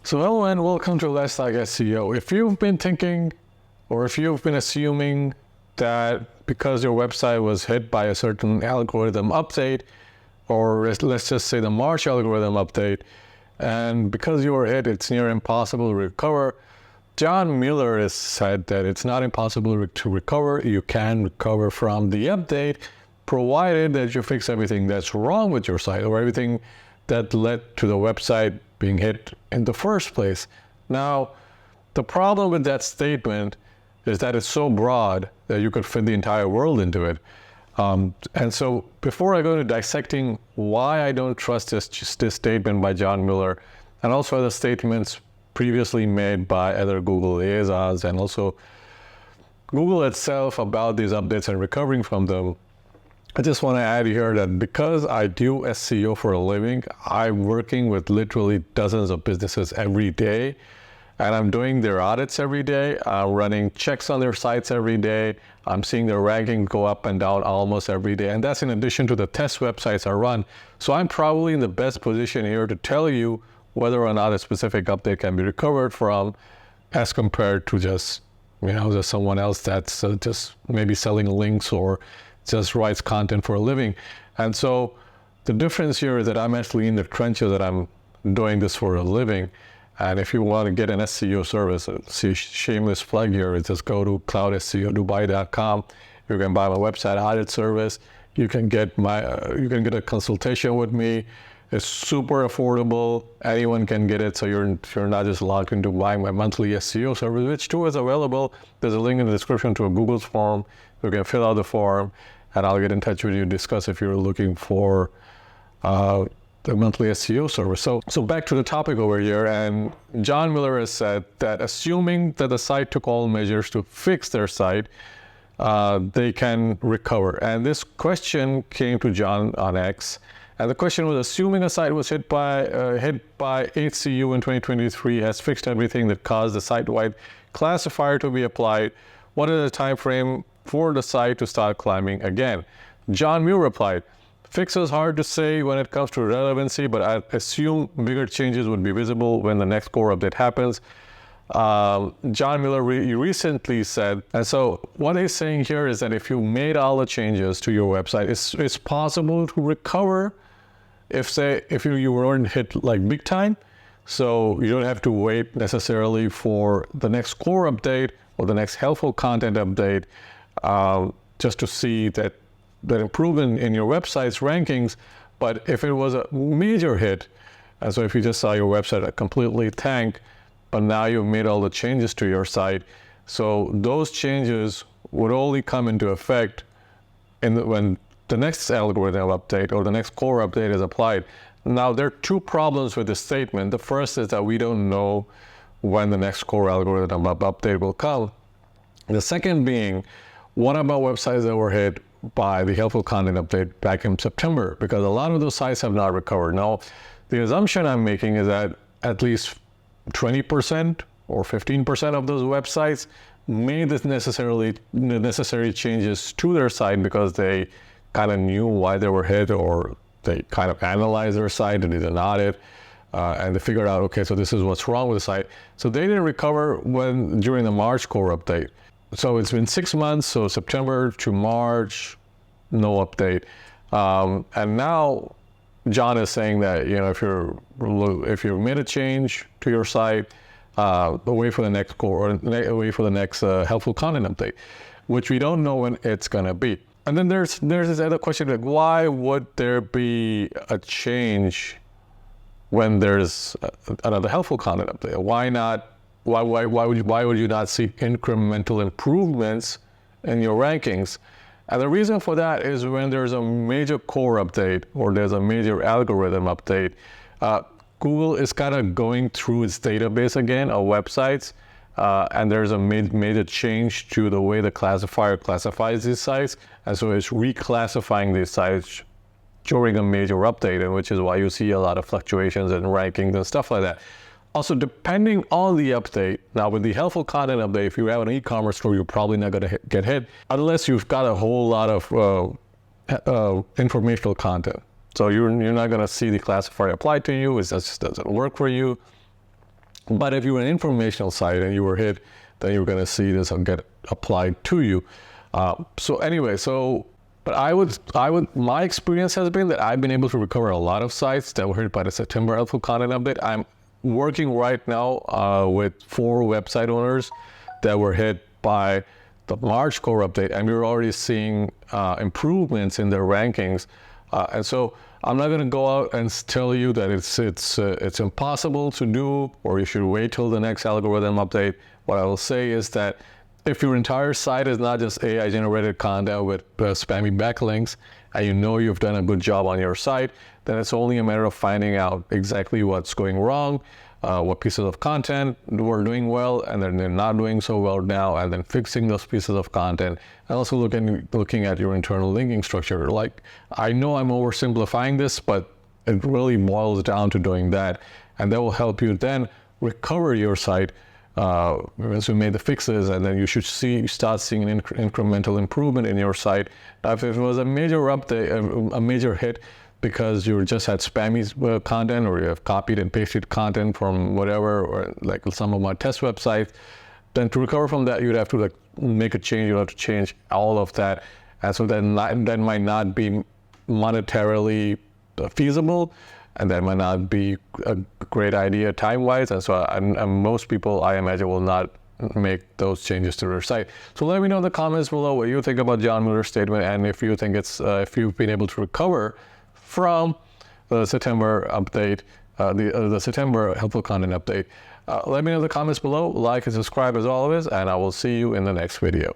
So hello and welcome to Let's Talk SEO. If you've been thinking or if you've been assuming that because your website was hit by a certain algorithm update, or let's just say the March algorithm update, and because you were hit, it's near impossible to recover. John Mueller has said that it's not impossible to recover. You can recover from the update, provided that you fix everything that's wrong with your site or everything that led to the website being hit in the first place. Now, the problem with that statement is that it's so broad that you could fit the entire world into it. And so before I go into dissecting why I don't trust this statement by John Mueller, and also other statements previously made by other Google liaisons and also Google itself about these updates and recovering from them, I just want to add here that because I do SEO for a living, I'm working with literally dozens of businesses every day, and I'm doing their audits every day. I'm running checks on their sites every day. I'm seeing their ranking go up and down almost every day, and that's in addition to the test websites I run. So I'm probably in the best position here to tell you whether or not a specific update can be recovered from, as compared to just someone else that's just maybe selling links or just writes content for a living. And so the difference here is that I'm actually in the trenches, that I'm doing this for a living. And if you want to get an SEO service, see, shameless plug here, just go to cloudscodubai.com. You can buy my website audit service. You can get a consultation with me. It's super affordable. Anyone can get it, so you're not just locked into buying my monthly SEO service, which too is available. There's a link in the description to a Google form. You can fill out the form, and I'll get in touch with you to discuss if you're looking for the monthly SEO service. So back to the topic over here, and John Mueller has said that assuming that the site took all measures to fix their site, they can recover. And this question came to John on X, and the question was, assuming a site was hit by HCU in 2023, has fixed everything that caused the site-wide classifier to be applied, what is the time frame for the site to start climbing again? John Mueller replied, fix is hard to say when it comes to relevancy, but I assume bigger changes would be visible when the next core update happens. John Mueller recently said, and so what he's saying here is that if you made all the changes to your website, it's possible to recover if you weren't hit like big time. So you don't have to wait necessarily for the next core update or the next helpful content update just to see that improvement in your website's rankings. But if it was a major hit, and so if you just saw your website completely tank, but now you've made all the changes to your site, so those changes would only come into effect when the next algorithm update or the next core update is applied. Now, there are two problems with this statement. The first is that we don't know when the next core algorithm update will come. The second being, what about websites that were hit by the helpful content update back in September? Because a lot of those sites have not recovered. Now, the assumption I'm making is that at least 20% or 15% of those websites made the necessary changes to their site because they kind of knew why they were hit, or they kind of analyzed their site and did an audit, and they figured out, okay, so this is what's wrong with the site. So they didn't recover during the March core update. So it's been 6 months, so September to March, no update. And now John is saying that, if you made a change to your site, wait for the next core, or wait for the next helpful content update, which we don't know when it's gonna be. And then there's this other question, like, why would there be a change when there's another helpful content update? Why not? Why would you not see incremental improvements in your rankings? And the reason for that is when there's a major core update or there's a major algorithm update, Google is kind of going through its database again of websites, and there's a major change to the way the classifier classifies these sites, and so it's reclassifying these sites during a major update, and which is why you see a lot of fluctuations in rankings and stuff like that. Also, depending on the update, now with the helpful content update, if you have an e-commerce store, you're probably not going to get hit unless you've got a whole lot of informational content. So you're not going to see the classifier applied to you. It just doesn't work for you. But if you're an informational site and you were hit, then you're going to see this get applied to you. But my experience has been that I've been able to recover a lot of sites that were hit by the September helpful content update. I'm working right now with 4 website owners that were hit by the March core update, and we're already seeing improvements in their rankings. And so I'm not going to go out and tell you that it's impossible to do, or you should wait till the next algorithm update. What I will say is that if your entire site is not just AI generated content with spammy backlinks, and you know you've done a good job on your site, then it's only a matter of finding out exactly what's going wrong, what pieces of content were doing well and then they're not doing so well now, and then fixing those pieces of content, and also looking at your internal linking structure. Like, I know I'm oversimplifying this, but it really boils down to doing that, and that will help you then recover your site once you made the fixes, and then you should start seeing an incremental improvement in your site. Now, if it was a major update, a major hit, because you just had spammy content, or you have copied and pasted content from whatever, or like some of my test websites, then to recover from that, you'd have to make a change. You'd have to change all of that, and so that might not be monetarily feasible, and that might not be a great idea time-wise. And so most people, I imagine, will not make those changes to their site. So let me know in the comments below what you think about John Miller's statement, and if you think if you've been able to recover from the September update, the September helpful content update. Let me know in the comments below. Like and subscribe as always, and I will see you in the next video.